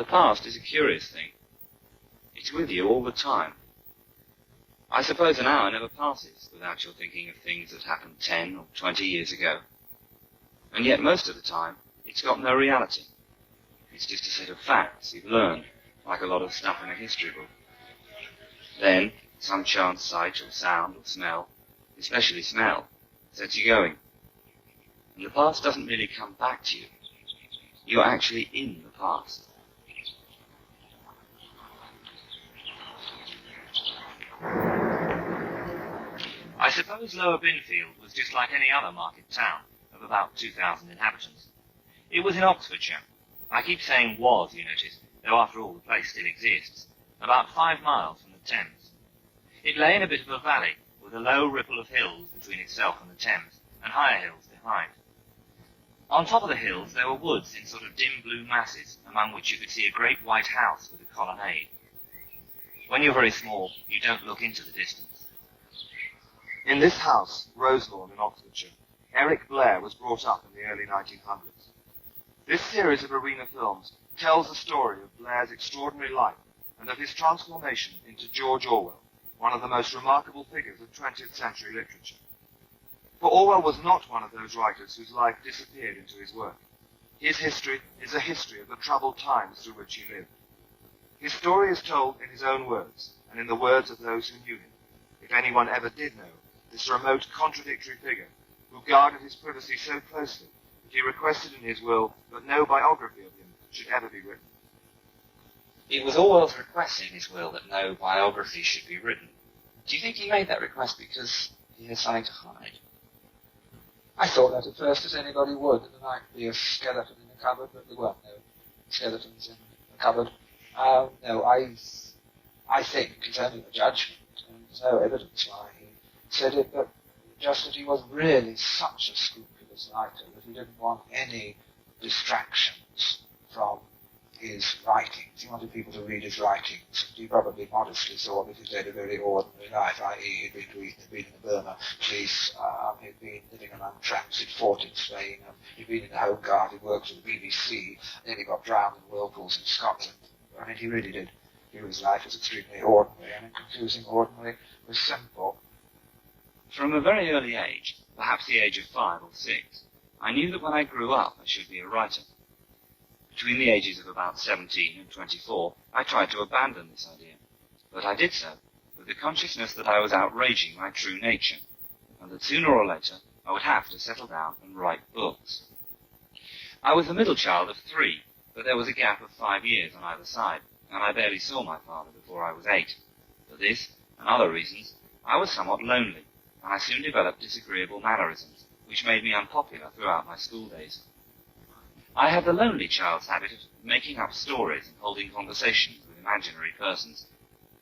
The past is a curious thing. It's with you all the time. I suppose an hour never passes without your thinking of things that happened 10 or 20 years ago. And yet most of the time, it's got no reality. It's just a set of facts you've learned, like a lot of stuff in a history book. Then, some chance sight or sound or smell, especially smell, sets you going. And the past doesn't really come back to you. You're actually in the past. I suppose Lower Binfield was just like any other market town of about 2,000 inhabitants. It was in Oxfordshire. I keep saying was, you notice, though after all the place still exists, about 5 miles from the Thames. It lay in a bit of a valley, with a low ripple of hills between itself and the Thames, and higher hills behind. On top of the hills there were woods in sort of dim blue masses, among which you could see a great white house with a colonnade. When you're very small, you don't look into the distance. In this house, Roselawn in Oxfordshire, Eric Blair was brought up in the early 1900s. This series of arena films tells the story of Blair's extraordinary life and of his transformation into George Orwell, one of the most remarkable figures of 20th century literature. For Orwell was not one of those writers whose life disappeared into his work. His history is a history of the troubled times through which he lived. His story is told in his own words, and in the words of those who knew him. If anyone ever did know this remote, contradictory figure, who guarded his privacy so closely that he requested in his will that no biography of him should ever be written. It was Orwell's request in his will that no biography should be written. Do you think he made that request because he has something to hide? I thought that at first, as anybody would, that there might be a skeleton in the cupboard, but there weren't no skeletons in the cupboard. No, I think it's only a judgment, and there's no evidence why he said it, but just that he was really such a scrupulous writer that he didn't want any distractions from his writings. He wanted people to read his writings, and he probably modestly thought that he'd led a very ordinary life, i.e. he'd been to Eton, he'd been in the Burma police, he'd been living among tramps, he'd fought in Spain, he'd been in the Home Guard, he'd worked for the BBC, then he got drowned in whirlpools in Scotland. I mean, he really did view his life as extremely ordinary, and in confusing ordinary with simple. From a very early age, perhaps the age of 5 or 6, I knew that when I grew up I should be a writer. Between the ages of about 17 and 24, I tried to abandon this idea, but I did so with the consciousness that I was outraging my true nature, and that sooner or later I would have to settle down and write books. I was the middle child of 3, but there was a gap of 5 years on either side, and I barely saw my father before I was 8. For this, and other reasons, I was somewhat lonely, and I soon developed disagreeable mannerisms, which made me unpopular throughout my school days. I had the lonely child's habit of making up stories and holding conversations with imaginary persons,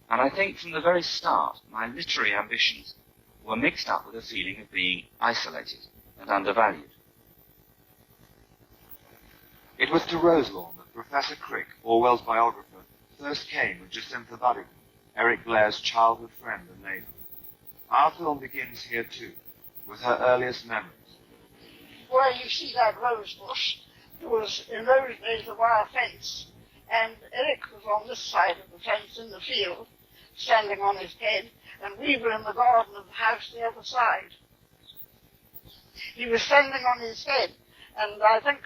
and I think from the very start my literary ambitions were mixed up with a feeling of being isolated and undervalued. It was to Roselawn that Professor Crick, Orwell's biographer, first came with Jacintha Buddington, Eric Blair's childhood friend and neighbour. Our film begins here too, with her earliest memories. Where you see that rose bush, there was in those days a wire fence, and Eric was on this side of the fence in the field, standing on his head, and we were in the garden of the house the other side. He was standing on his head, and I think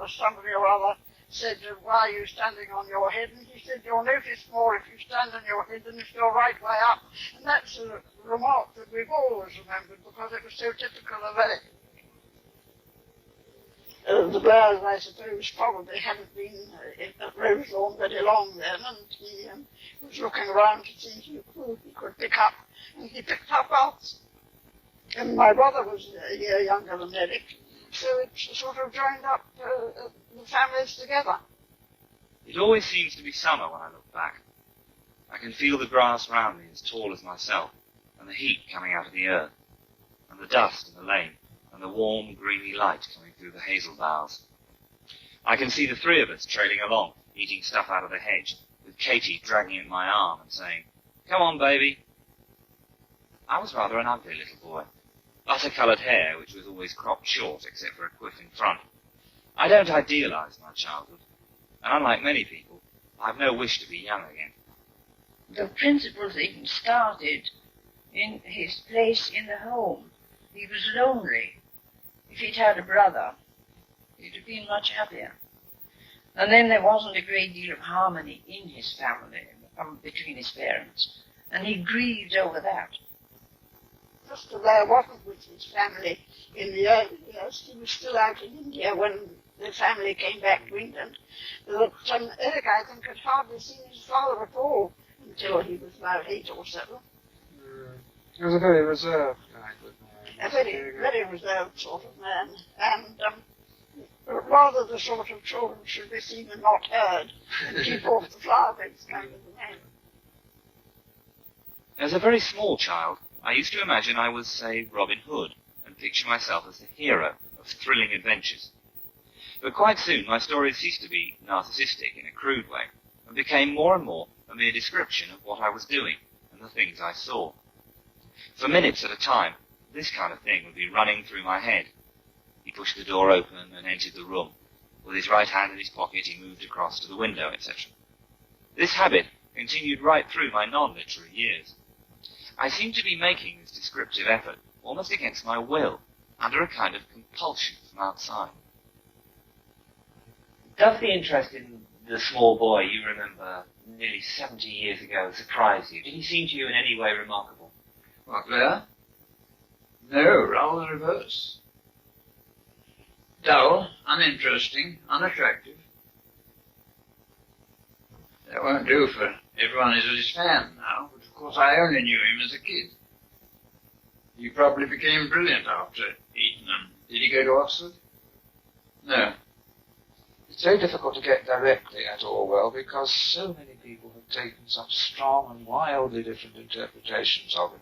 somebody or other said, why are you standing on your head? And he said, you'll notice more if you stand on your head than if you're right way up. And that's a remark that we've always remembered because it was so typical of Eric. The Blairs, I suppose, probably hadn't been at Roselawn very long then, and he was looking around to see who he could pick up, and he picked up us. And my brother was a year younger than Eric, so it sort of joined up the families together. It always seems to be summer when I look back. I can feel the grass round me as tall as myself, and the heat coming out of the earth, and the dust in the lane, and the warm, greeny light coming through the hazel boughs. I can see the 3 of us trailing along, eating stuff out of the hedge, with Katie dragging at my arm and saying, "Come on, baby." I was rather an ugly little boy. Butter-coloured hair, which was always cropped short except for a quiff in front. I don't idealise my childhood. and unlike many people, I have no wish to be young again. The principal thing started in his place in the home. He was lonely. If he'd had a brother, he'd have been much happier. And then there wasn't a great deal of harmony in his family, between his parents, and he grieved over that. Mr. Blair wasn't with his family in the early years. He was still out in India when the family came back to England. But Eric, I think, had hardly seen his father at all until he was about 8 or so. He was a very reserved kind of man. A very, very reserved sort of man. And rather the sort of children should be seen and not heard, and keep off the flower beds kind of a man. As a very small child, I used to imagine I was, say, Robin Hood, and picture myself as the hero of thrilling adventures. But quite soon my stories ceased to be narcissistic in a crude way, and became more and more a mere description of what I was doing and the things I saw. For minutes at a time, this kind of thing would be running through my head. He pushed the door open and entered the room. With his right hand in his pocket, he moved across to the window, etc. This habit continued right through my non-literary years. I seemed to be making this descriptive effort almost against my will, under a kind of compulsion from outside. Does the interest in the small boy you remember nearly 70 years ago surprise you? Did he seem to you in any way remarkable? What, Blair? No, rather the reverse. Dull, uninteresting, unattractive. That won't do for everyone is his fan now, but of course I only knew him as a kid. He probably became brilliant after Eton. Did he go to Oxford? No. It's very difficult to get directly at Orwell because so many people have taken such strong and wildly different interpretations of him.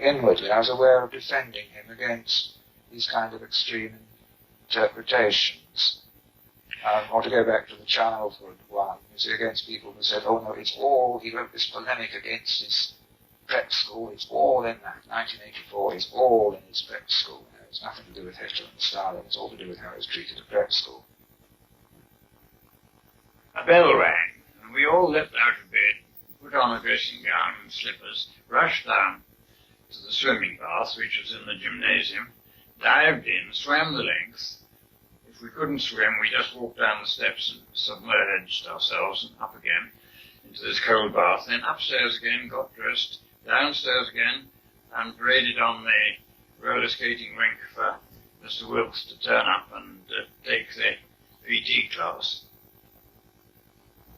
Inwardly, I was aware of defending him against these kind of extreme interpretations. Or to go back to the childhood one, you see, against people who said, oh no, it's all, he wrote this polemic against his prep school, it's all in that, 1984, it's all in his prep school. You know, it's nothing to do with Hitler and Stalin, it's all to do with how he was treated at prep school. A bell rang, and we all leapt out of bed, put on a dressing gown and slippers, rushed down to the swimming bath, which was in the gymnasium, dived in, swam the length. If we couldn't swim, we just walked down the steps and submerged ourselves and up again into this cold bath, then upstairs again, got dressed, downstairs again, and paraded on the roller skating rink for Mr. Wilkes to turn up and take the VT class.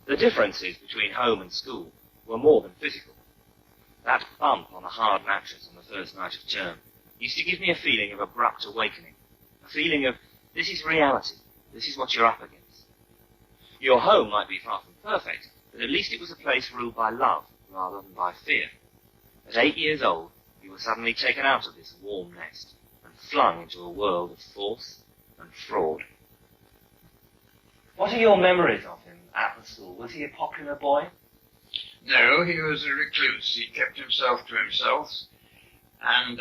The differences between home and school were more than physical. That bump on the hard mattress on the first night of term used to give me a feeling of abrupt awakening, a feeling of, this is reality, this is what you're up against. Your home might be far from perfect, but at least it was a place ruled by love rather than by fear. At 8 years old, you were suddenly taken out of this warm nest and flung into a world of force and fraud. What are your memories of him at the school? Was he a popular boy? No, he was a recluse. He kept himself to himself and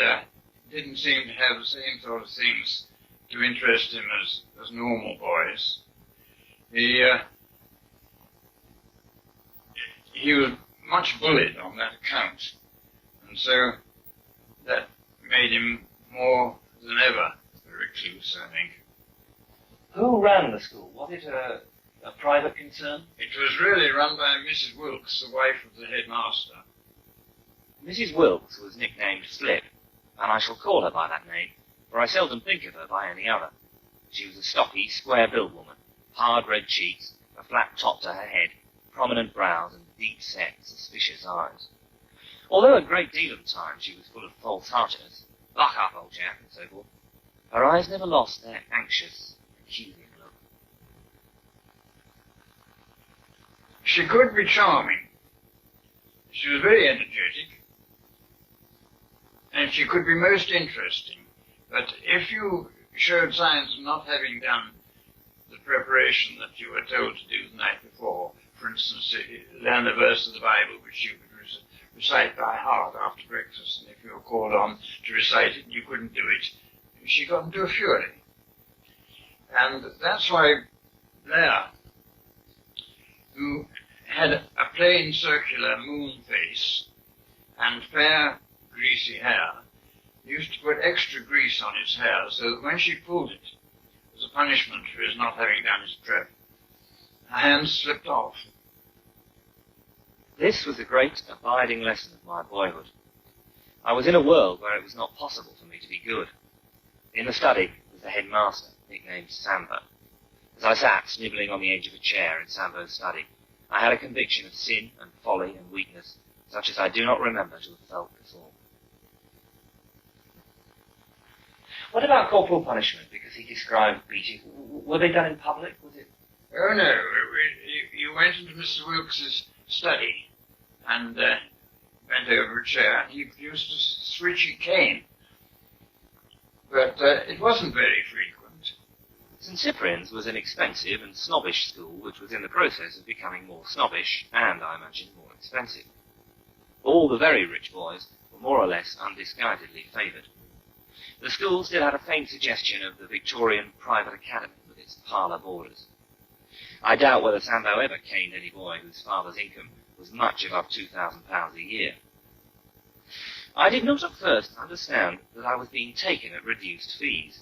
didn't seem to have the same sort of things to interest him as normal boys. He was much bullied on that account, and so that made him more than ever a recluse, I think. Who ran the school? Was it a private concern? It was really run by Mrs. Wilkes, the wife of the headmaster. Mrs. Wilkes was nicknamed Slip, and I shall call her by that name, for I seldom think of her by any other. She was a stocky, square-built woman, hard red cheeks, a flat top to her head, prominent brows, and deep-set, suspicious eyes. Although a great deal of the time she was full of false-heartedness, buck up, old chap, and so forth, her eyes never lost their anxious, accusing look. She could be charming. She was very energetic, and she could be most interesting. But if you showed signs of not having done the preparation that you were told to do the night before, for instance, learn a verse of the Bible which you could recite by heart after breakfast, and if you were called on to recite it and you couldn't do it, she got into a fury. And that's why Blair had a plain circular moon face and fair greasy hair. He used to put extra grease on his hair so that when she pulled it, as a punishment for his not having done his prep, her hands slipped off. This was a great abiding lesson of my boyhood. I was in a world where it was not possible for me to be good. In the study was the headmaster, nicknamed Sambo. As I sat snivelling on the edge of a chair in Sambo's study, I had a conviction of sin and folly and weakness, such as I do not remember to have felt before. What about corporal punishment? Because he described beatings. Were they done in public? Was it? Oh no, you went into Mr. Wilkes's study and bent over a chair and he produced a switchy cane. But it wasn't very frequent. St. Cyprian's was an expensive and snobbish school which was in the process of becoming more snobbish and, I imagine, more expensive. All the very rich boys were more or less undisguisedly favoured. The school still had a faint suggestion of the Victorian private academy with its parlour boarders. I doubt whether Sambo ever caned any boy whose father's income was much above £2,000 a year. I did not at first understand that I was being taken at reduced fees.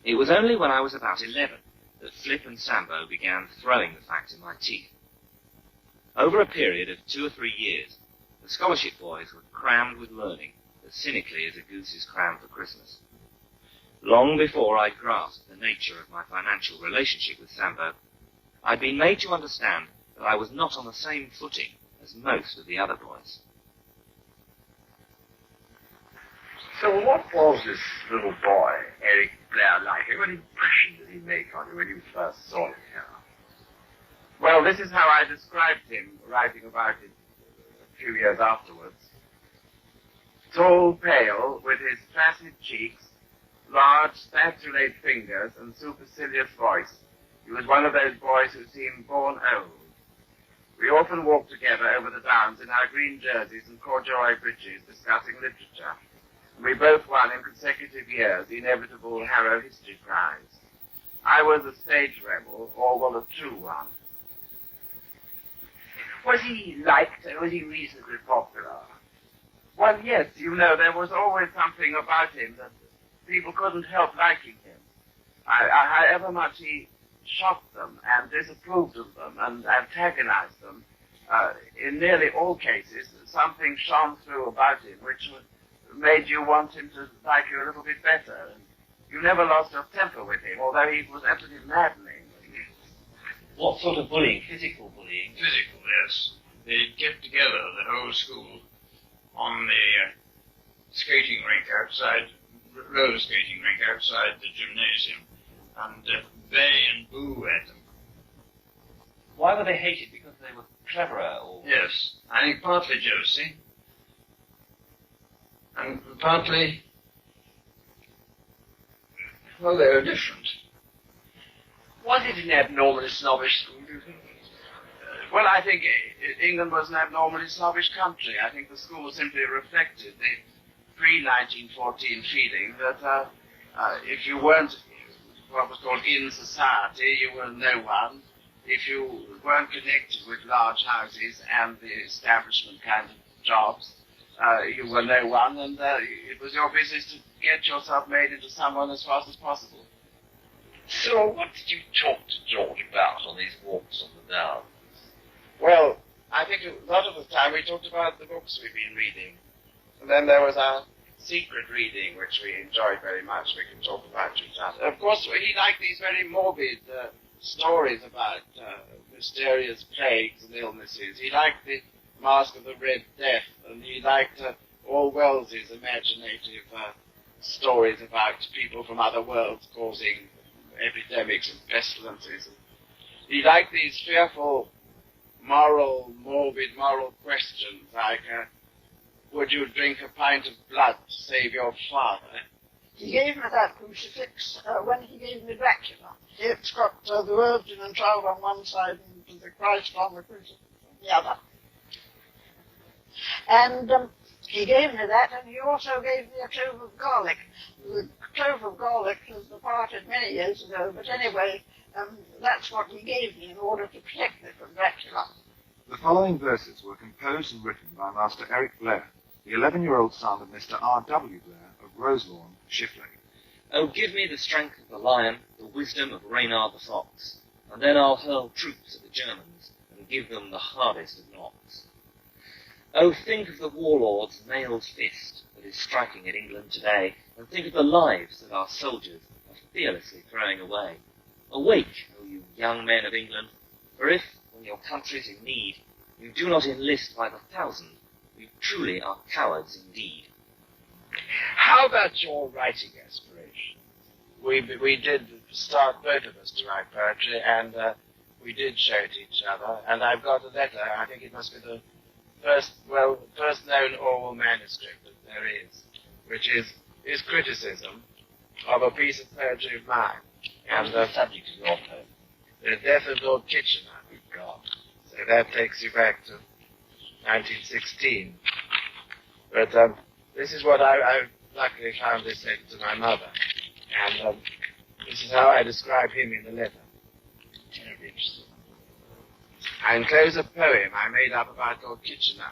It was only when I was about 11 that Flip and Sambo began throwing the fact in my teeth. Over a period of 2 or 3 years, the scholarship boys were crammed with learning as cynically as a goose is crammed for Christmas. Long before I grasped the nature of my financial relationship with Sambo, I'd been made to understand that I was not on the same footing as most of the other boys. So what was this little boy, Eric Blair, like? What impression did he make on you when you first saw him here? Well, this is how I described him, writing about it a few years afterwards. Tall, pale, with his placid cheeks, large, spatulate fingers, and supercilious voice. He was one of those boys who seem born old. We often walked together over the downs in our green jerseys and corduroy breeches discussing literature. We both won in consecutive years the inevitable Harrow History Prize. I was a stage rebel, Orwell a true one. Was he liked, or was he reasonably popular? Well, yes, you know, there was always something about him that people couldn't help liking him. However much he shocked them and disapproved of them and antagonized them, in nearly all cases, something shone through about him which made you want him to like you a little bit better. And you never lost your temper with him, although he was absolutely maddening. What sort of bullying? Physical bullying? Physical, yes. They'd get together, the whole school, on the skating rink outside, roller skating rink outside the gymnasium, and bay and boo at them. Why were they hated? Because they were cleverer, or? Yes, I think partly jealousy, and partly, well, they were different. Was it an abnormally snobbish school, do you think? Well, I think England was an abnormally snobbish country. I think the school simply reflected the pre-1914 feeling that if you weren't what was called in society, you were no one. If you weren't connected with large houses and the establishment kind of jobs, you were no one, and it was your business to get yourself made into someone as fast as possible. So what did you talk to George about on these walks on the downs? Well, I think a lot of the time we talked about the books we've been reading. And then there was our secret reading, which we enjoyed very much. We can talk about to each other. Of course, he liked these very morbid stories about mysterious plagues and illnesses. He liked the Mask of the Red Death, and he liked Orwell's imaginative stories about people from other worlds causing epidemics and pestilences. He liked these fearful morbid moral questions like, would you drink a pint of blood to save your father? He gave me that crucifix when he gave me Dracula. It's got the Virgin and Child on one side and the Christ on the crucifix on the other. And he gave me that, and he also gave me a clove of garlic. The clove of garlic has departed many years ago, but anyway, that's what he gave me in order to protect me from Dracula. following verses were composed and written by Master Eric Blair, the 11-year-old son of Mr. R.W. Blair of Roselawn, Shifley. Oh, give me the strength of the lion, the wisdom of Reynard the fox, and then I'll hurl troops at the Germans and give them the hardest of knocks. Oh, think of the warlord's mailed fist that is striking at England today, and think of the lives that our soldiers are fearlessly throwing away. Awake, O you young men of England, for if, when your country's in need, you do not enlist by the thousand, you truly are cowards indeed. How about your writing aspiration? We did start, both of us, to write poetry, and we did show it to each other, and I've got a letter, I think it must be the first known Orwell manuscript that there is, which is his criticism of a piece of poetry of mine. And the subject of your poem? The Death of Lord Kitchener. Good God. So that takes you back to 1916. But this is what I luckily found this letter to my mother. And this is how I describe him in the letter. Terribly interesting. I enclose a poem I made up about Lord Kitchener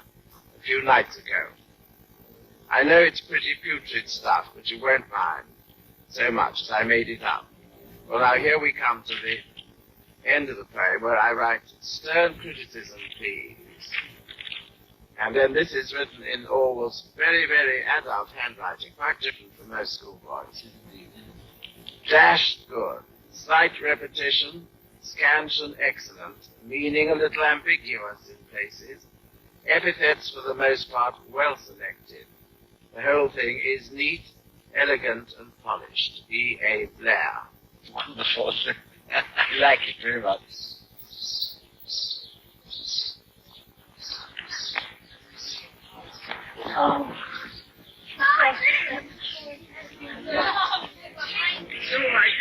a few nights ago. I know it's pretty putrid stuff, but you won't mind so much as I made it up. Well, now here we come to the end of the poem where I write, stern criticism, please. And then this is written in Orwell's very, very adult handwriting, quite different from most schoolboys. Dashed good, slight repetition, scansion excellent, meaning a little ambiguous in places, epithets for the most part well selected. The whole thing is neat, elegant, and polished. E.A. Blair. Wonderful. I like it very much. So I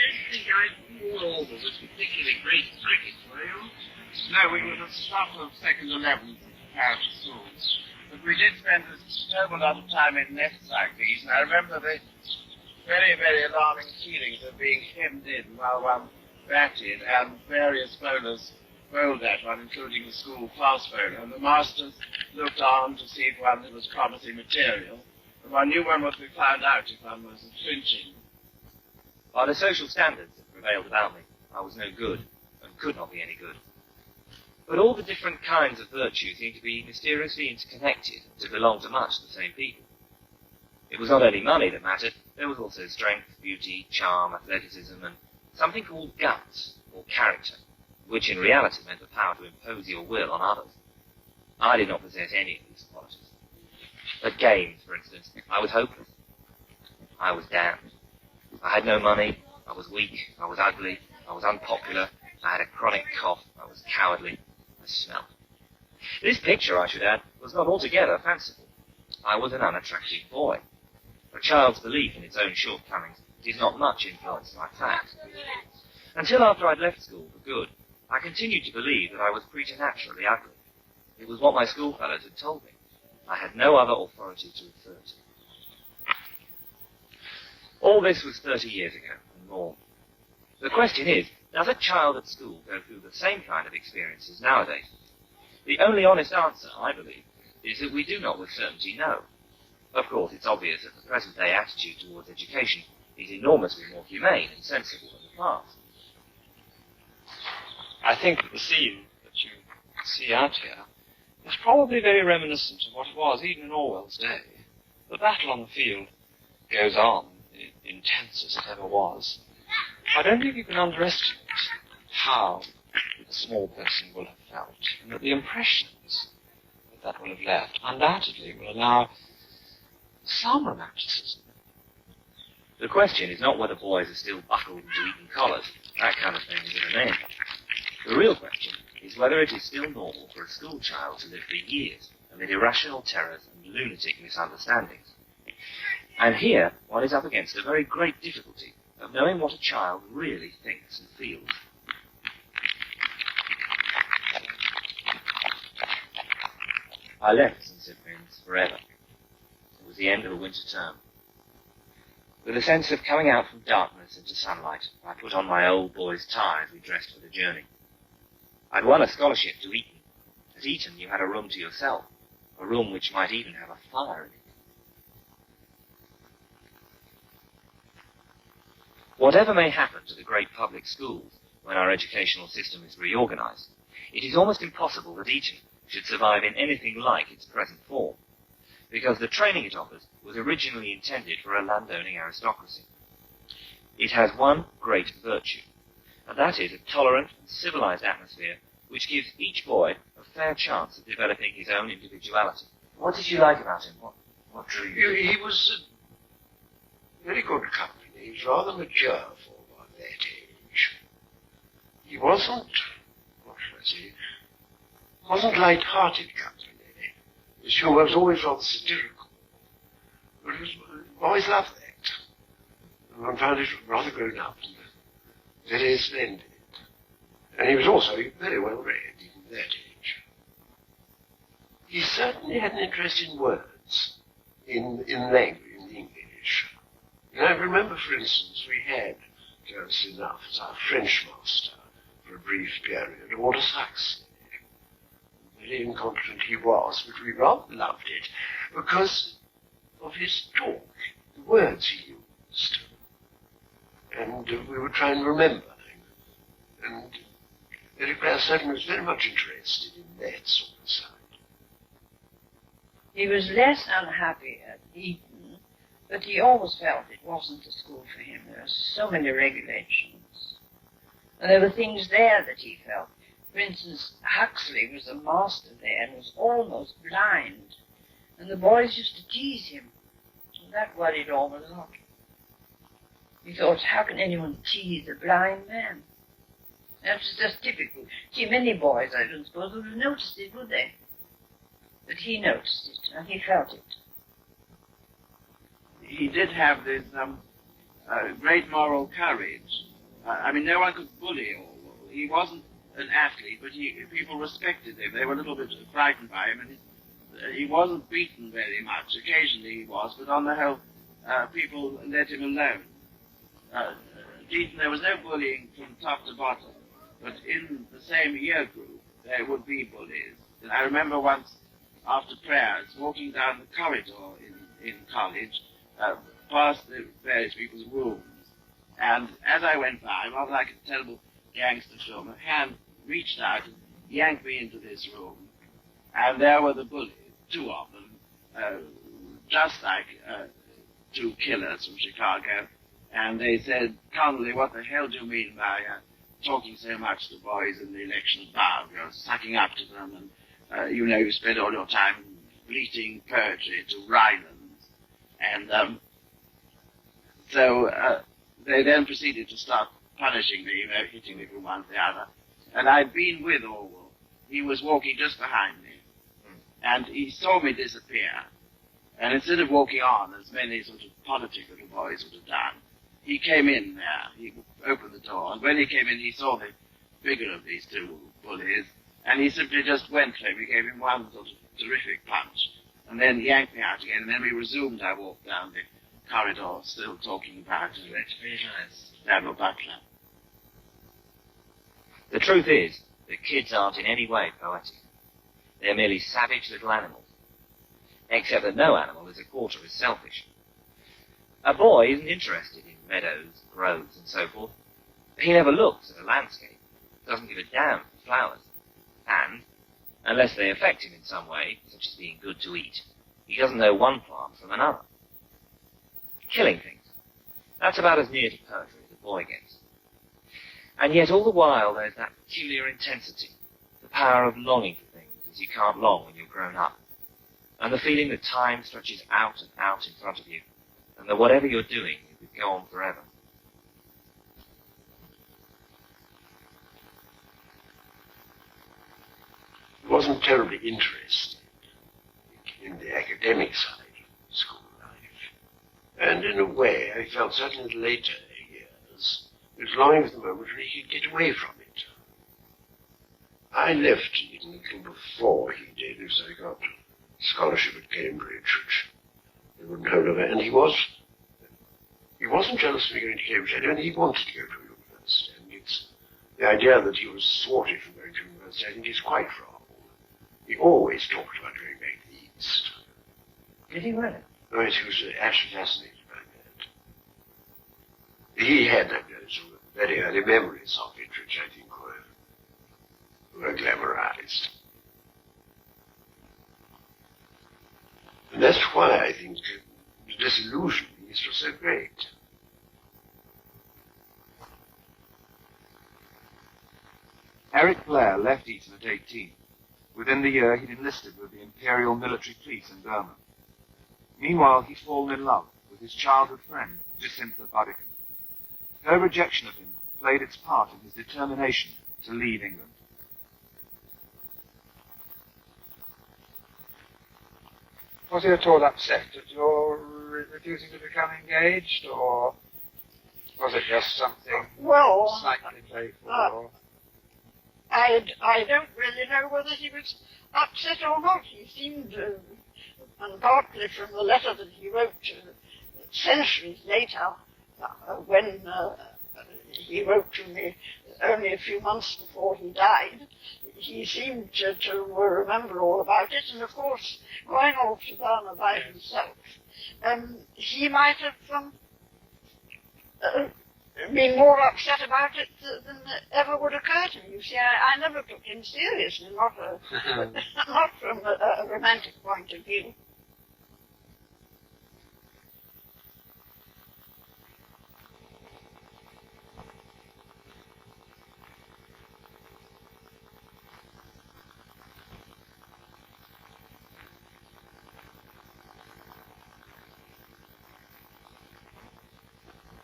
didn't think I thought Orwell was particularly great cricket, were you? No, we were the staff of second 11th parish schools. But we did spend a terrible lot of time in nests like these, and I remember the very, very alarming feelings of being hemmed in while one batted, and various bowlers bowled at one, including the school fast bowler, and the masters looked on to see if one was promising material, and one knew one would be found out if one was flinching. By the social standards that prevailed about me, I was no good, and could not be any good. But all the different kinds of virtue seemed to be mysteriously interconnected, and to belong to much the same people. It was not only money that mattered, there was also strength, beauty, charm, athleticism, and something called guts, or character, which in reality meant the power to impose your will on others. I did not possess any of these qualities. At games, for instance, I was hopeless. I was damned. I had no money, I was weak, I was ugly, I was unpopular, I had a chronic cough, I was cowardly, I smelt. This picture, I should add, was not altogether fanciful. I was an unattractive boy. A child's belief in its own shortcomings is not much influenced by fact. Until after I'd left school for good, I continued to believe that I was preternaturally ugly. It was what my schoolfellows had told me. I had no other authority to refer to. All this was 30 years ago, and more. The question is, does a child at school go through the same kind of experiences nowadays? The only honest answer, I believe, is that we do not with certainty know. Of course, it's obvious that the present-day attitude towards education is enormously more humane and sensible than the past. I think that the scene that you see out here is probably very reminiscent of what it was even in Orwell's day. The battle on the field goes on, intense as it ever was. I don't think you can underestimate how a small person will have felt, and that the impressions that will have left undoubtedly will allow some romanticism. The question is not whether boys are still buckled into Eton collars. That kind of thing is at an end. The real question is whether it is still normal for a school child to live for years amid irrational terrors and lunatic misunderstandings. And here one is up against a very great difficulty of knowing what a child really thinks and feels. I left St. Cyprian's forever. It was the end of a winter term. With a sense of coming out from darkness into sunlight, I put on my old boy's tie as we dressed for the journey. I'd won a scholarship to Eton, a At Eton you had a room to yourself, a room which might even have a fire in it. Whatever may happen to the great public schools when our educational system is reorganized, it is almost impossible that Eton should survive in anything like its present form, because the training it offers was originally intended for a landowning aristocracy. It has one great virtue, and that is a tolerant and civilized atmosphere which gives each boy a fair chance of developing his own individuality. What did you like about him? What drew you? He was very good company. He was rather mature for one that age. He wasn't, what should I say, wasn't light-hearted company. His humour was always rather satirical. But it was, boys loved that. And one found it rather grown up and very splendid. And he was also very well read, even at that age. He certainly had an interest in words, in language, in English. And I remember, for instance, we had, curiously enough, as our French master for a brief period, Walter Huxley. Very incontinent he was, but we rather loved it because of his talk, the words he used. And we would try and remember them. And Eric Blair certainly was very much interested in that sort of side. He was less unhappy at Eton, but he always felt it wasn't a school for him. There were so many regulations. And there were things there that he felt. For instance, Huxley was a master there and was almost blind. And the boys used to tease him. And that worried Orwell a lot. He thought, how can anyone tease a blind man? That was just typical. See, many boys, I don't suppose, would have noticed it, would they? But he noticed it, and he felt it. He did have this great moral courage. I mean, no one could bully Orwell. He wasn't an athlete, but people respected him. They were a little bit frightened by him, and he wasn't beaten very much. Occasionally he was, but on the whole, people let him alone. There was no bullying from top to bottom, but in the same year group, there would be bullies. And I remember once, after prayers, walking down the corridor in college, past the various people's rooms, and as I went by, rather like a terrible gangster film, a hand reached out and yanked me into this room, and there were the bullies, two of them, just like two killers from Chicago, and they said, Connolly, what the hell do you mean by talking so much to boys in the election bar? You're sucking up to them, and you spend all your time bleating poetry to Rylands. And so they then proceeded to start punishing me, hitting me from one to the other. And I'd been with Orwell. He was walking just behind me. And he saw me disappear. And instead of walking on, as many sort of politic little boys would have done, he came in there. He opened the door. And when he came in, he saw the figure of these two bullies. And he simply just went for him. He gave him one sort of terrific punch. And then yanked me out again. And then we resumed our walk down the corridor, still talking about Admiral Butler. The truth is that kids aren't in any way poetic. They're merely savage little animals. Except that no animal is a quarter as selfish. A boy isn't interested in meadows, groves, and so forth. He never looks at a landscape, doesn't give a damn for flowers. And, unless they affect him in some way, such as being good to eat, he doesn't know one plant from another. Killing things. That's about as near to poetry as a boy gets. And yet all the while there's that peculiar intensity, the power of longing for things as you can't long when you're grown up, and the feeling that time stretches out and out in front of you, and that whatever you're doing, it would go on forever. He wasn't terribly interested in the academic side of school life. And in a way, I felt certainly in later years, it was longing for the moment when he could get away from it. I left Eden a little before he did, because I got a scholarship at Cambridge, which they wouldn't hold over. And he wasn't jealous of me going to Cambridge. I mean, he wanted to go to university. And it's the idea that he was thwarted from going to university, I think, is quite wrong. He always talked about going back to the East. Did he really? Oh, yes, he was actually fascinated by that. He had those very early memories of it, which I think were glamorized. And that's why I think the disillusioning is so great. Eric Blair left Eton at 18. Within the year, he'd enlisted with the Imperial Military Police in Burma. Meanwhile, he'd fallen in love with his childhood friend, Jacintha Buddicombe. Her rejection of him played its part in his determination to leave England. Was he at all upset at your refusing to become engaged, or was it just something slightly playful? Or? I don't really know whether he was upset or not. He seemed, and partly from the letter that he wrote centuries later, when he wrote to me only a few months before he died, he seemed to remember all about it, and of course, going off to Burma by himself, he might have been more upset about it than ever would occur to me. You see, I never took him seriously, not from a romantic point of view.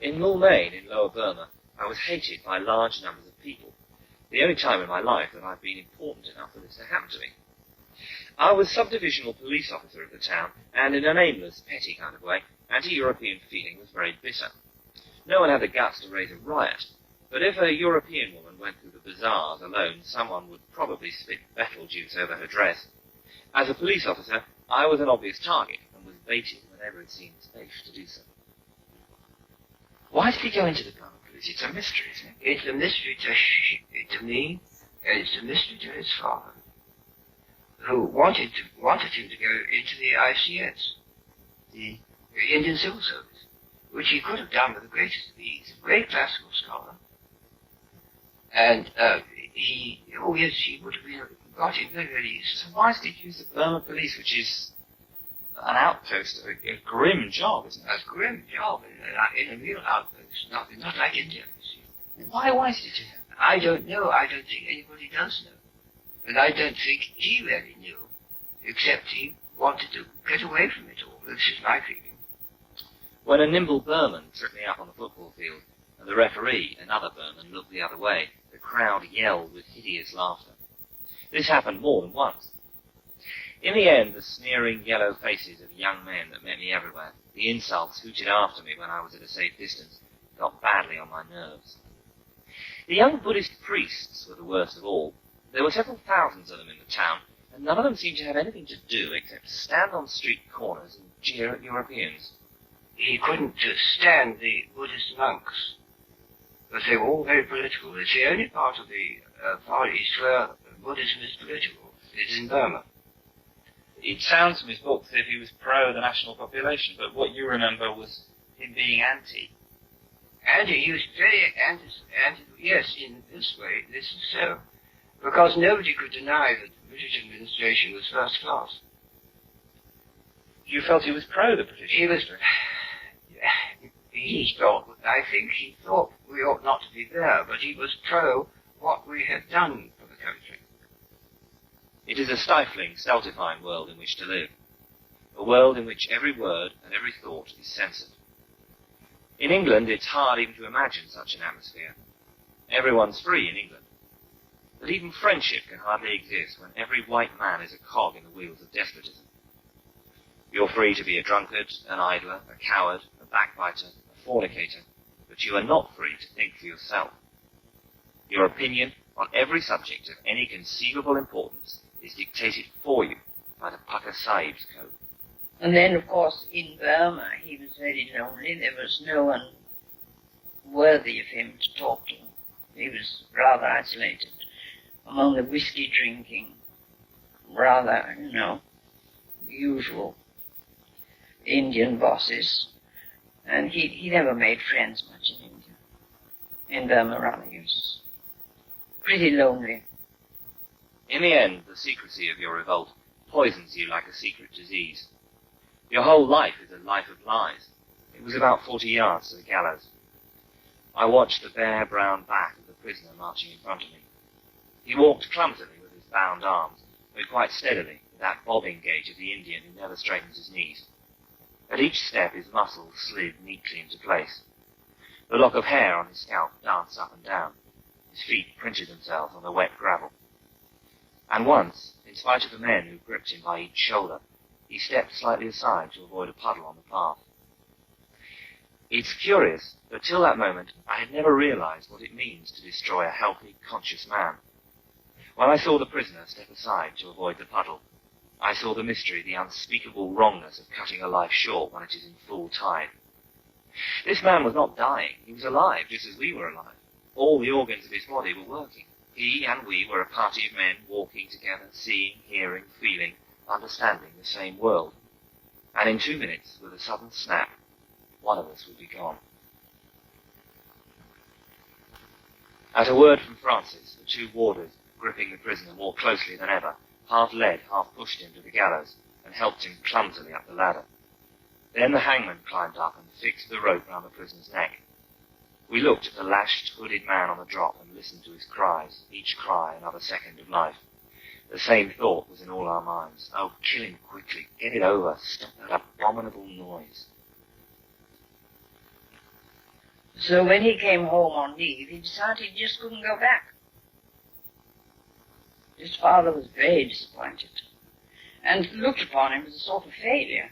In Moulmein, in Lower Burma, I was hated by large numbers of people, the only time in my life that I've been important enough for this to happen to me. I was subdivisional police officer of the town, and in an aimless, petty kind of way, anti-European feeling was very bitter. No one had the guts to raise a riot, but if a European woman went through the bazaars alone, someone would probably spit betel juice over her dress. As a police officer, I was an obvious target, and was baited whenever it seemed safe to do so. Why did he go into the Burma police? It's a mystery, isn't it? It's a mystery to me, and it's a mystery to his father, who wanted him to go into the ICS, the Indian Civil Service, which he could have done with the greatest of ease. A great classical scholar, and he would have got it very, very easily. So why did he choose the Burma police, which is an outpost, a grim job, isn't it? A grim job, in a real outpost, not like India, you see. Why did he do that? I don't know. I don't think anybody does know. And I don't think he really knew, except he wanted to get away from it all. This is my feeling. When a nimble Burman tripped me up on the football field, and the referee, another Burman, looked the other way, the crowd yelled with hideous laughter. This happened more than once. In the end, the sneering yellow faces of young men that met me everywhere, the insults hooted after me when I was at a safe distance, got badly on my nerves. The young Buddhist priests were the worst of all. There were several thousands of them in the town, and none of them seemed to have anything to do except stand on street corners and jeer at Europeans. He couldn't stand the Buddhist monks, because they were all very political. It's the only part of the Far East where Buddhism is political. It's in Burma. It sounds from his books as if he was pro the national population, but what you remember was him being anti. He was very anti, yes, in this way, this is so. Because nobody could deny that the British administration was first class. You felt he was pro the British administration? I think he thought we ought not to be there, but he was pro what we had done for the country. It is a stifling, stultifying world in which to live. A world in which every word and every thought is censored. In England, it's hard even to imagine such an atmosphere. Everyone's free in England. But even friendship can hardly exist when every white man is a cog in the wheels of despotism. You're free to be a drunkard, an idler, a coward, a backbiter, a fornicator, but you are not free to think for yourself. Your opinion on every subject of any conceivable importance is dictated for you by the Pukka Sahib's code. And then, of course, in Burma, he was very lonely. There was no one worthy of him to talk to. He was rather isolated among the whiskey-drinking rather, usual Indian bosses. And he never made friends much in India. In Burma, rather, he was pretty lonely. In the end, the secrecy of your revolt poisons you like a secret disease. Your whole life is a life of lies. It was about 40 yards to the gallows. I watched the bare brown back of the prisoner marching in front of me. He walked clumsily with his bound arms, but quite steadily, with that bobbing gait of the Indian who never straightens his knees. At each step his muscles slid neatly into place. The lock of hair on his scalp danced up and down. His feet printed themselves on the wet gravel. And once, in spite of the men who gripped him by each shoulder, he stepped slightly aside to avoid a puddle on the path. It's curious, but till that moment I had never realized what it means to destroy a healthy, conscious man. When I saw the prisoner step aside to avoid the puddle, I saw the mystery, the unspeakable wrongness of cutting a life short when it is in full tide. This man was not dying. He was alive, just as we were alive. All the organs of his body were working. He and we were a party of men walking together, seeing, hearing, feeling, understanding the same world. And in 2 minutes, with a sudden snap, one of us would be gone. At a word from Francis, the two warders, gripping the prisoner more closely than ever, half led, half pushed him to the gallows, and helped him clumsily up the ladder. Then the hangman climbed up and fixed the rope round the prisoner's neck. We looked at the lashed, hooded man on the drop and listened to his cries, each cry another second of life. The same thought was in all our minds. Oh, kill him quickly, get it over, stop that abominable noise. So when he came home on leave, he decided he just couldn't go back. His father was very disappointed and looked upon him as a sort of failure.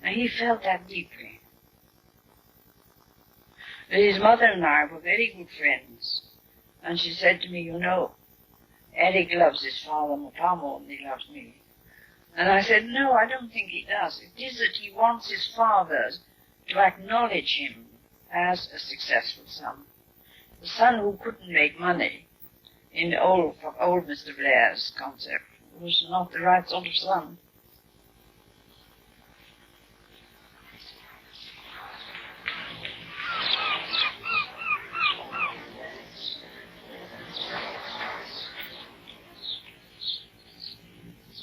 And he felt that deeply. But his mother and I were very good friends, and she said to me, Eric loves his father far more than he loves me. And I said, no, I don't think he does. It is that he wants his father to acknowledge him as a successful son. The son who couldn't make money, in old Mr. Blair's concept, was not the right sort of son.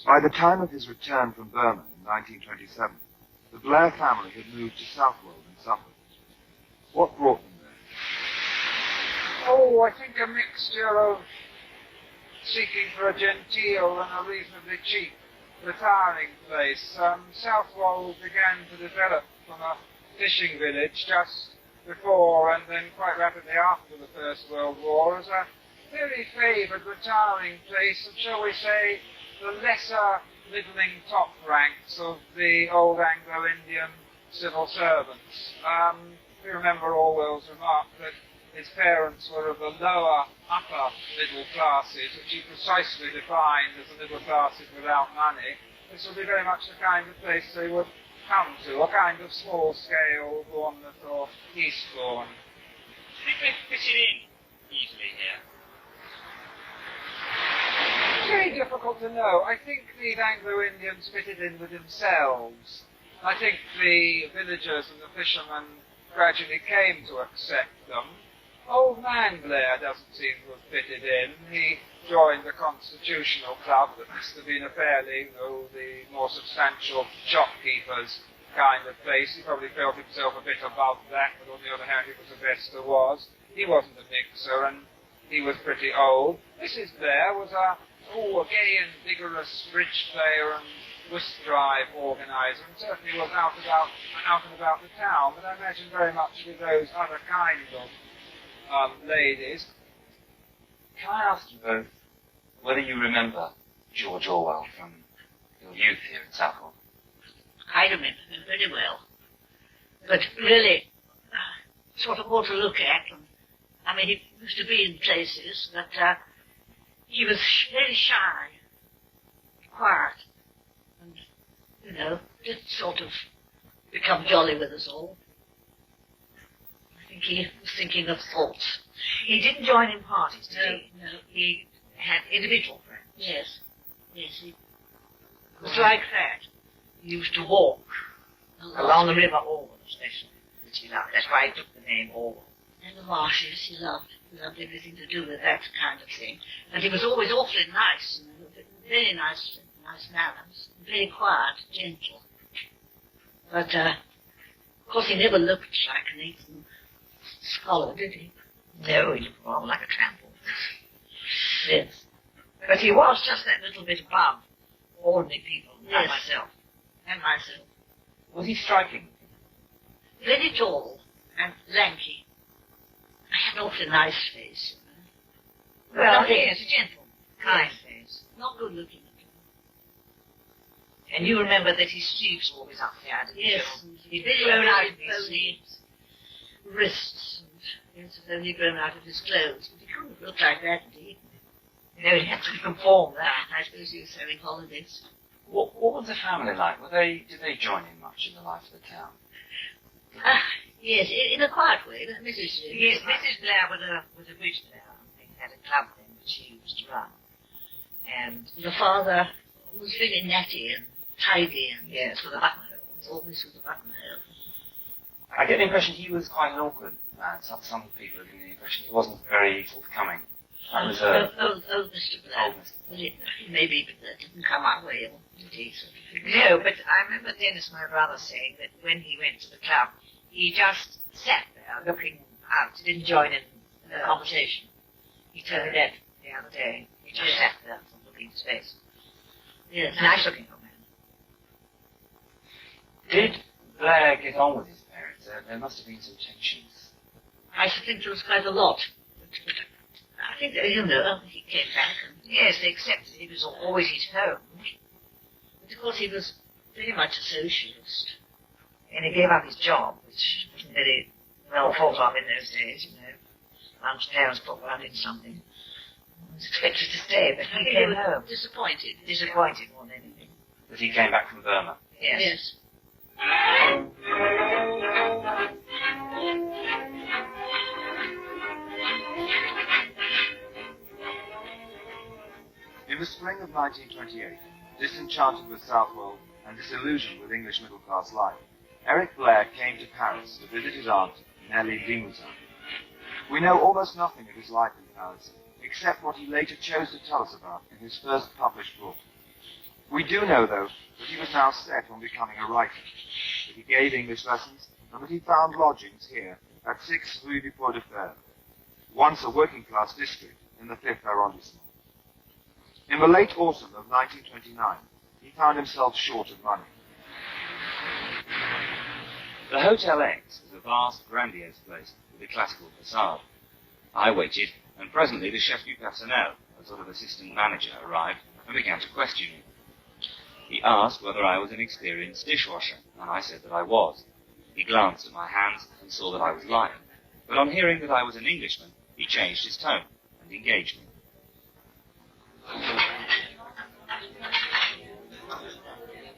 By the time of his return from Burma in 1927, the Blair family had moved to Southwold in Suffolk. What brought them there? Oh, I think a mixture of seeking for a genteel and a reasonably cheap retiring place. Southwold began to develop from a fishing village just before and then quite rapidly after the First World War as a very favoured retiring place of, shall we say, the lesser middling top ranks of the old Anglo-Indian civil servants. We remember Orwell's remark that his parents were of the lower, upper middle classes, which he precisely defined as the middle classes without money. This would be very much the kind of place they would come to, a kind of small-scale Bournemouth or Eastbourne. Do you think they fit in easily here? It's very difficult to know. I think the Anglo-Indians fitted in with themselves. I think the villagers and the fishermen gradually came to accept them. Old man Blair doesn't seem to have fitted in. He joined the Constitutional Club that must have been a fairly, the more substantial shopkeepers kind of place. He probably felt himself a bit above that, but on the other hand, it was the best there was. He wasn't a mixer, and he was pretty old. Mrs. Blair was a gay and vigorous bridge player and whisk drive organizer, and certainly was out and about the town, but I imagine very much with those other kinds of ladies. Can I ask you both whether you remember George Orwell from your youth here in Southwold? I remember him very well. But really, sort of more to look at. And, he used to be in places that he was very shy, quiet, and, didn't sort of become jolly with us all. I think he was thinking of thoughts. He didn't join in parties, did he? No. He had individual friends. Yes. Yes, it was like that. He used to walk along the river Orwell, especially, which he loved. That's why he took the name Orwell. And the marshes he loved. He loved everything to do with that kind of thing. And he was always awfully nice, you know, very nice manners, very quiet, gentle. But, of course, he never looked like an Eton scholar, did he? No, he looked more like a trample. Yes. But he was just that little bit above ordinary people, like myself. And myself. Was he striking? Very tall and lanky. I had an awfully nice face, you know. Well, yes, a gentle, kind face. Not good looking at all. And you remember that his sleeves were always up there, didn't you? Yes. He'd been grown out of his sleeves, wrists, and yes, as though he'd grown out of his clothes. But he couldn't look like that, indeed. You know, he'd have to conform that. I suppose he was having holidays. What was the family like? Did they join in much in the life of the town? Yes, in a quiet way. Mrs. Yes, Mrs. Blair was a bridge player. They had a club then which she used to run. And the father was very natty and tidy and, yes, with a buttonhole. Always with a buttonhole. I get the impression he was quite an awkward man. Some people are getting the impression he wasn't very forthcoming. Old Mr. Blair. Old Mr. Well, maybe, but that didn't come out well, did he? No, but I remember Dennis, my brother, saying that when he went to the club, he just sat there looking out. He didn't join in the conversation. He told me that the other day. He just sat there looking at space. Yes, nice looking young man. Did Blair get on with his parents? There must have been some tensions. I should think there was quite a lot. But I think that, you know, he came back and, yes, they accepted he was always at home. But of course he was very much a socialist. And he gave up his job, which wasn't very well thought of in those days, you know. One's parents put one in something. He was expected to stay, but he came home. Disappointed more than anything. That he came back from Burma? Yes. In the spring of 1928, disenchanted with Southwold and disillusioned with English middle-class life, Eric Blair came to Paris to visit his aunt, Nellie Limousin. We know almost nothing of his life in Paris, except what he later chose to tell us about in his first published book. We do know, though, that he was now set on becoming a writer, that he gave English lessons, and that he found lodgings here at 6 Rue du Pot de Fer, once a working-class district in the 5th arrondissement. In the late autumn of 1929, he found himself short of money. The Hotel X was a vast, grandiose place with a classical facade. I waited, and presently the chef du personnel, a sort of assistant manager, arrived and began to question me. He asked whether I was an experienced dishwasher, and I said that I was. He glanced at my hands and saw that I was lying, but on hearing that I was an Englishman, he changed his tone and engaged me.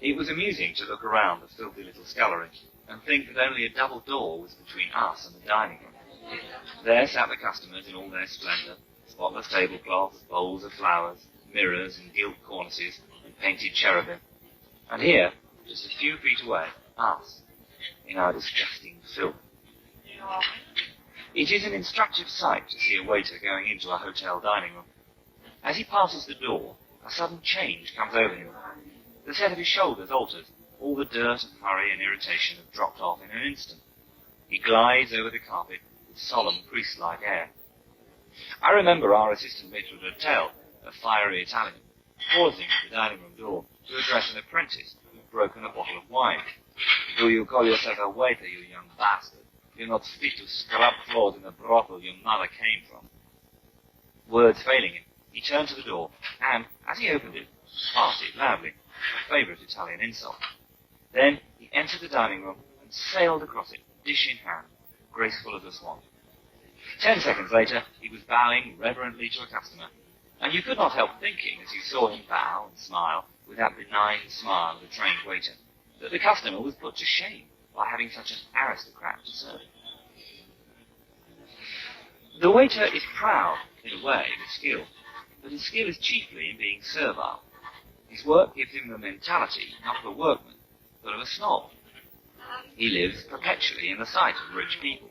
It was amusing to look around the filthy little scullery and think that only a double door was between us and the dining room. There sat the customers in all their splendour, spotless tablecloths, bowls of flowers, mirrors and gilt cornices and painted cherubim. And here, just a few feet away, us, in our disgusting filth. It is an instructive sight to see a waiter going into a hotel dining room. As he passes the door, a sudden change comes over him. The set of his shoulders alters. All the dirt and hurry and irritation have dropped off in an instant. He glides over the carpet with solemn, priest-like air. I remember our assistant maitre d'hotel, a fiery Italian, pausing at the dining room door to address an apprentice who had broken a bottle of wine. "Do you call yourself a waiter, you young bastard? You're not fit to scrub floors in the brothel your mother came from." Words failing him, he turned to the door, and, as he opened it, farted loudly, a favourite Italian insult. Then he entered the dining room and sailed across it, dish in hand, graceful as a swan. 10 seconds later, he was bowing reverently to a customer, and you could not help thinking, as you saw him bow and smile with that benign smile of a trained waiter, that the customer was put to shame by having such an aristocrat to serve. The waiter is proud, in a way, of his skill, but his skill is chiefly in being servile. His work gives him the mentality not of a workman, but of a snob. He lives perpetually in the sight of rich people.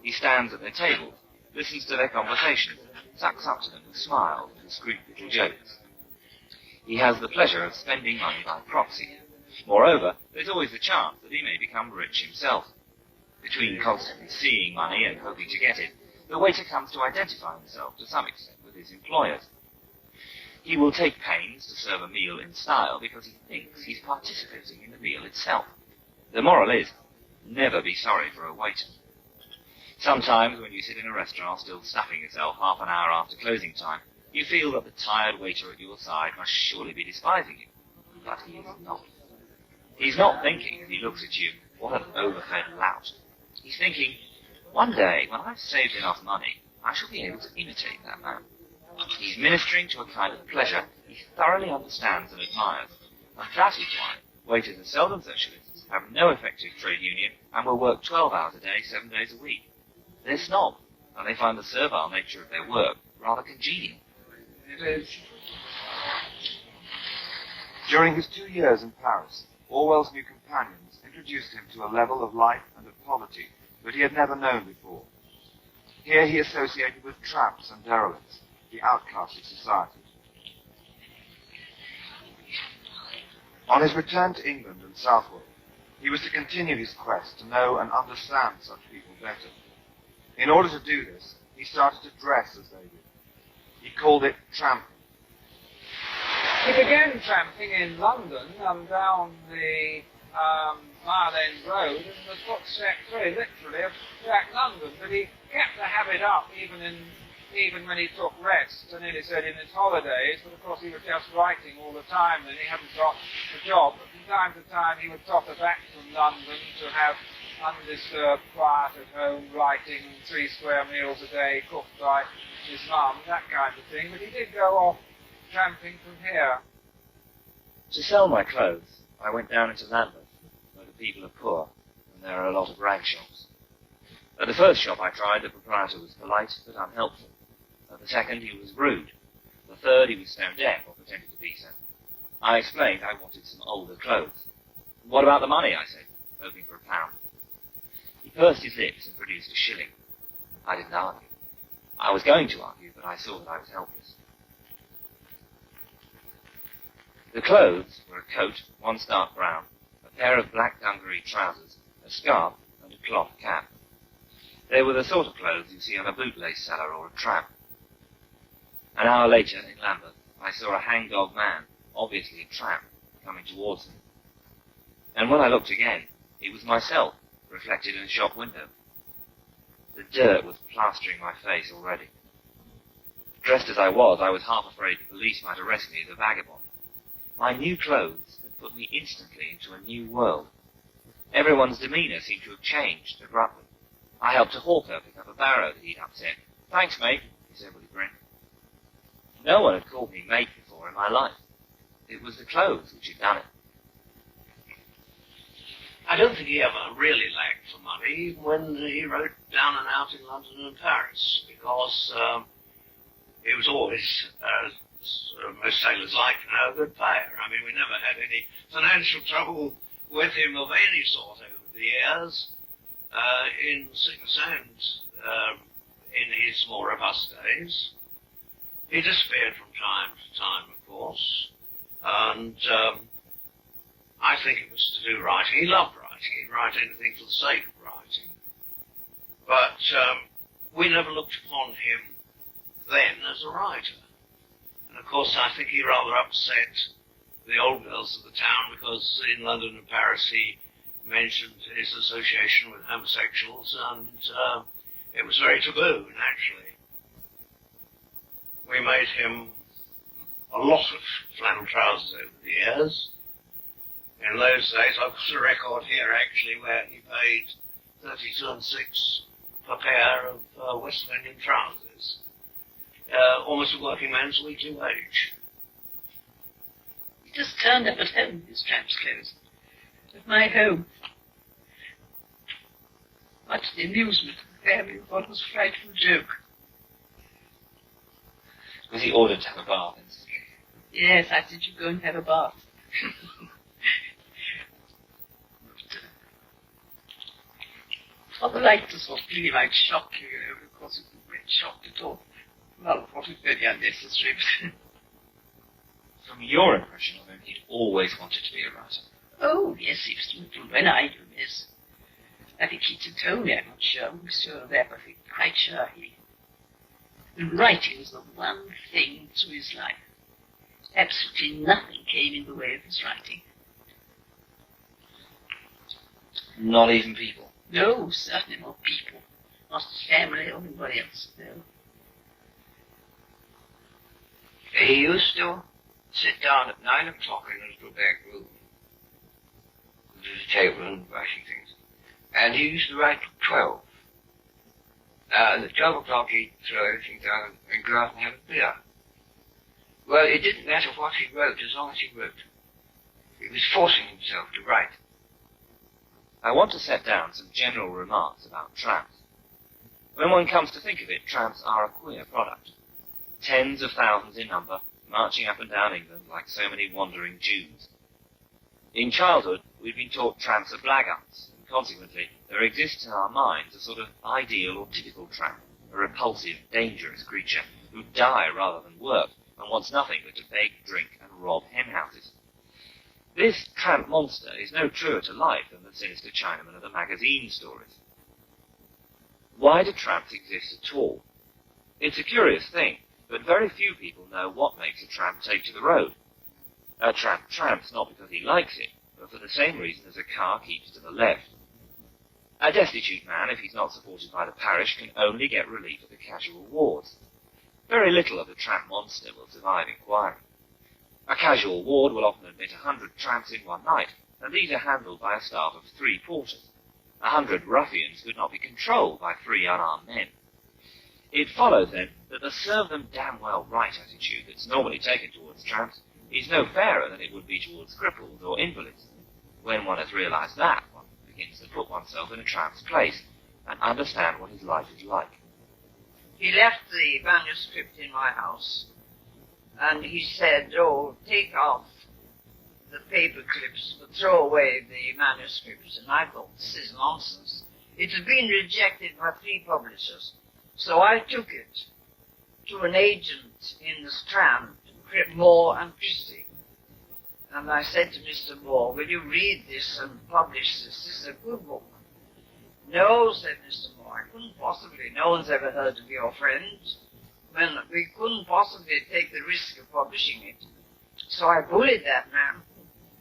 He stands at their tables, listens to their conversations, sucks up to them with smiles and discreet little jokes. He has the pleasure of spending money by proxy. Moreover, there's always the chance that he may become rich himself. Between constantly seeing money and hoping to get it, the waiter comes to identify himself to some extent with his employers. He will take pains to serve a meal in style because he thinks he's participating in the meal itself. The moral is, never be sorry for a waiter. Sometimes when you sit in a restaurant still stuffing yourself half an hour after closing time, you feel that the tired waiter at your side must surely be despising you. But he is not. He's not thinking, as he looks at you, what an overfed lout. He's thinking, one day, when I've saved enough money, I shall be able to imitate that man. He's ministering to a kind of pleasure he thoroughly understands and admires, and that is why waiters are seldom socialists, have no effective trade union, and will work 12 hours a day, 7 days a week. They're snobs, and they find the servile nature of their work rather congenial. It is. During his 2 years in Paris, Orwell's new companions introduced him to a level of life and of poverty that he had never known before. Here he associated with tramps and derelicts, the outcasts of society. On his return to England and southward, he was to continue his quest to know and understand such people better. In order to do this, he started to dress as they did. He called it tramping. He began tramping in London down the Mile End Road, and the footsteps very literally of Jack London. But he kept the habit up even when he took rest, and he said in his holidays, but of course he was just writing all the time and he hadn't got a job. But from time to time he would totter back from London to have undisturbed quiet at home, writing 3 square meals a day cooked by his mum, that kind of thing. But he did go off tramping from here. To sell my clothes, I went down into Lambeth, where the people are poor, and there are a lot of rag shops. At the first shop I tried, the proprietor was polite but unhelpful. At the second, he was rude. The third, he was stone deaf, or pretended to be so. I explained I wanted some older clothes. What about the money, I said, hoping for £1. He pursed his lips and produced a shilling. I didn't argue. I was going to argue, but I saw that I was helpless. The clothes were a coat, 1 stark brown, a pair of black dungaree trousers, a scarf, and a cloth cap. They were the sort of clothes you see on a bootlace seller or a tramp. An hour later, in Lambeth, I saw a hangdog man, obviously a tramp, coming towards me. And when I looked again, it was myself, reflected in a shop window. The dirt was plastering my face already. Dressed as I was half afraid the police might arrest me as a vagabond. My new clothes had put me instantly into a new world. Everyone's demeanour seemed to have changed abruptly. I helped a hawker pick up a barrow that he'd upset. "Thanks, mate," he said with a grin. No one had called me mate before in my life. It was the clothes which had done it. I don't think he ever really lacked for money, even when he wrote Down and Out in London and Paris, because he was always, as most sailors like to know, a good payer. I mean, we never had any financial trouble with him of any sort over the years, in sickness and in his more robust days. He disappeared from time to time, of course, and I think it was to do writing. He loved writing. He'd write anything for the sake of writing. But we never looked upon him then as a writer. And of course, I think he rather upset the old girls of the town, because in London and Paris he mentioned his association with homosexuals, and it was very taboo, naturally. We made him a lot of flannel trousers over the years. In those days, I've got a record here, actually, where he paid 32 and 6 per pair of West Indian trousers. Almost a working man's weekly wage. He just turned up at home, his tramp's clothes, at my home. Much the amusement of the family of what was a frightful joke. Was he ordered to have a bath instantly? Yes, I said you go and have a bath. I'd like to sort of really like shock you, because you wouldn't get shocked at all. Well, probably very unnecessary. From your impression of him, he'd always wanted to be a writer. Oh, yes, he was from when I do this. I think he told me, I'm not sure. I'm sure of that, but I'm quite sure writing was the one thing to his life. Absolutely nothing came in the way of his writing. Not even people? No, certainly not people. Not his family or anybody else, no. He used to sit down at 9 o'clock in a little back room. There's a table and writing things. And he used to write till 12. And at 12 o'clock he'd throw everything down and go out and have a beer. Well, it didn't matter what he wrote as long as he wrote. He was forcing himself to write. I want to set down some general remarks about tramps. When one comes to think of it, tramps are a queer product. Tens of thousands in number, marching up and down England like so many wandering Jews. In childhood, we've been taught tramps are blackguards, and consequently, there exists in our minds a sort of ideal or typical tramp, a repulsive, dangerous creature, who'd die rather than work, and wants nothing but to beg, drink, and rob henhouses. This tramp monster is no truer to life than the sinister Chinaman of the magazine stories. Why do tramps exist at all? It's a curious thing, but very few people know what makes a tramp take to the road. A tramp tramps not because he likes it, but for the same reason as a car keeps to the left. A destitute man, if he's not supported by the parish, can only get relief at the casual wards. Very little of the tramp monster will survive inquiry. A casual ward will often admit 100 tramps in one night, and these are handled by a staff of 3 porters. 100 ruffians could not be controlled by 3 unarmed men. It follows, then, that the serve-them-damn-well-right attitude that's normally taken towards tramps is no fairer than it would be towards cripples or invalids. When one has realized that, one begins to put oneself in a tramp's place and understand what his life is like. He left the manuscript in my house, and he said, oh, take off the paper clips, but throw away the manuscripts. And I thought, this is nonsense. It had been rejected by 3 publishers. So I took it to an agent in the Strand, Moore and Christie. And I said to Mr. Moore, will you read this and publish this? This is a good book. No, said Mr. Moore, I couldn't possibly. No one's ever heard of your friend. When we couldn't possibly take the risk of publishing it. So I bullied that man,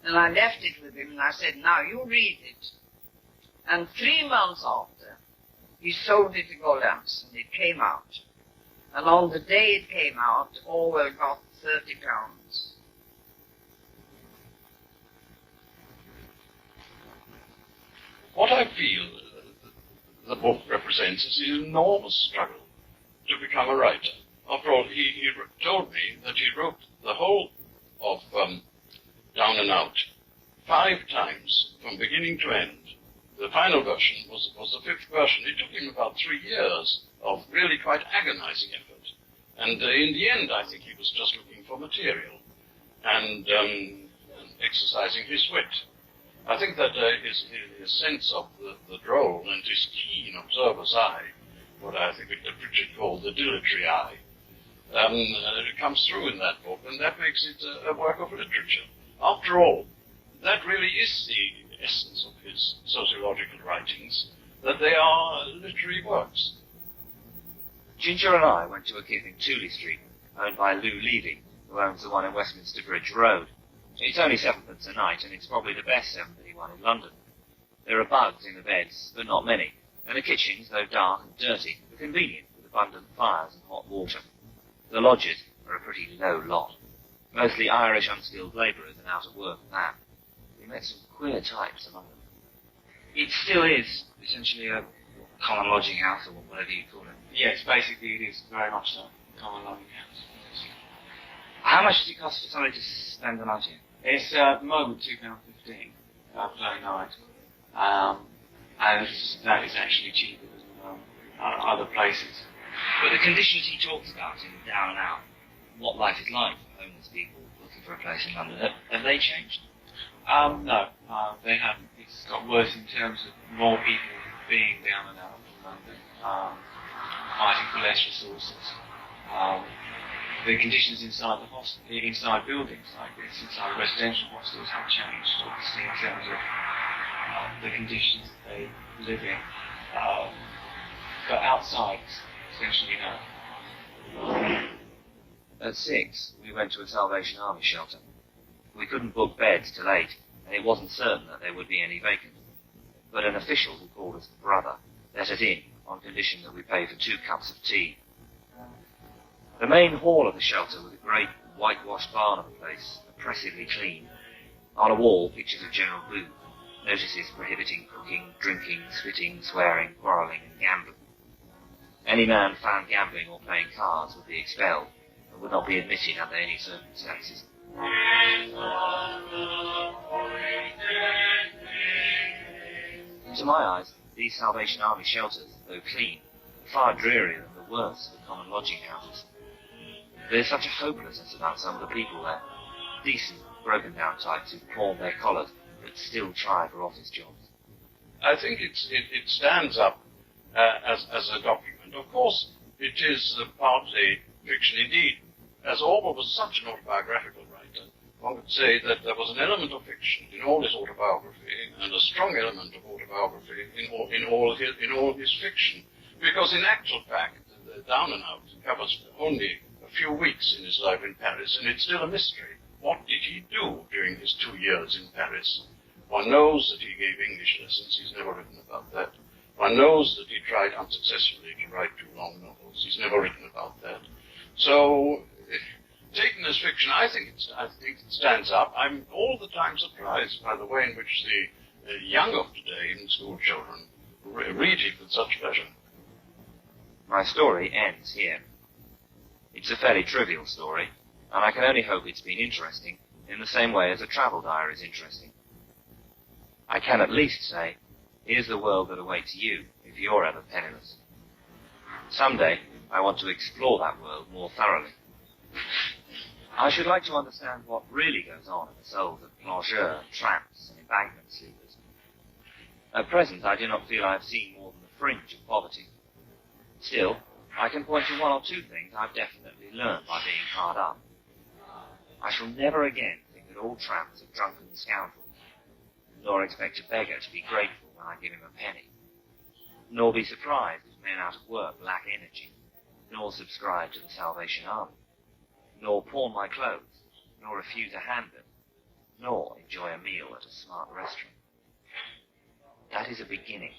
and I left it with him, and I said, now you read it. And 3 months after, he sold it to Gollands, and it came out. And on the day it came out, Orwell got £30. What I feel the book represents is an enormous struggle to become a writer. After all, he told me that he wrote the whole of Down and Out 5 times, from beginning to end. The final version was the 5th version. It took him about 3 years of really quite agonizing effort. And in the end, I think he was just looking for material and exercising his wit. I think that his sense of the droll and his keen observer's eye, what I think Pritchard called the dilatory eye, it comes through in that book, and that makes it a work of literature. After all, that really is the essence of his sociological writings, that they are literary works. Ginger and I went to a kip in Tooley Street, owned by Lou Levy, who owns the one in Westminster Bridge Road. It's only 7pence a night, and it's probably the best 7p one in London. There are bugs in the beds, but not many, and the kitchens, though dark and dirty, are convenient with abundant fires and hot water. The lodgers are a pretty low lot, mostly Irish unskilled labourers and out-of-work men. We met some queer types among them. It still is essentially a common lodging house, or whatever you call it. Yes, basically it is very much so. Common lodging house. How much does it cost for somebody to spend the night here? It's at the moment £2.15 per night. And that is actually cheaper than other places. But the conditions he talks about in Down and Out, what life is like for homeless people, for looking for a place in London. Have they changed? No, they haven't. It's got worse in terms of more people being down and out of London, fighting for less resources. The conditions inside inside buildings like this, inside residential hostels, have changed, obviously, in terms of the conditions that they live in. But outside, essentially no. At 6, we went to a Salvation Army shelter. We couldn't book beds till 8, and it wasn't certain that there would be any vacant. But an official who called us brother let us in on condition that we pay for 2 cups of tea. The main hall of the shelter was a great whitewashed barn of a place, oppressively clean. On a wall, pictures of General Booth, notices prohibiting cooking, drinking, spitting, swearing, quarrelling, and gambling. Any man found gambling or playing cards would be expelled and would not be admitted under any circumstances. To my eyes, these Salvation Army shelters, though clean, are far drearier than the worst of common lodging houses. There's such a hopelessness about some of the people there. Decent, broken-down types who pawn their collars, but still try for office jobs. I think it stands up as a document. Of course, it is partly fiction indeed. As Orwell was such an autobiographical writer, one could say that there was an element of fiction in all his autobiography, and a strong element of autobiography in all his fiction. Because in actual fact, Down and Out covers only a few weeks in his life in Paris, and it's still a mystery. What did he do during his 2 years in Paris? One knows that he gave English lessons. He's never written about that. One knows that he tried unsuccessfully to write 2 long novels. He's never written about that. So, taken as fiction, I think it stands up. I'm all the time surprised by the way in which the young of today, even school children, read it with such pleasure. My story ends here. It's a fairly trivial story, and I can only hope it's been interesting in the same way as a travel diary is interesting. I can at least say, here's the world that awaits you if you're ever penniless. Someday, I want to explore that world more thoroughly. I should like to understand what really goes on in the souls of plongeurs, tramps, and embankment sleepers. At present, I do not feel I have seen more than the fringe of poverty. Still, I can point to 1 or 2 things I've definitely learned by being hard up. I shall never again think that all tramps are drunken scoundrels, nor expect a beggar to be grateful when I give him a penny, nor be surprised if men out of work lack energy, nor subscribe to the Salvation Army, nor pawn my clothes, nor refuse a hand-bill, nor enjoy a meal at a smart restaurant. That is a beginning.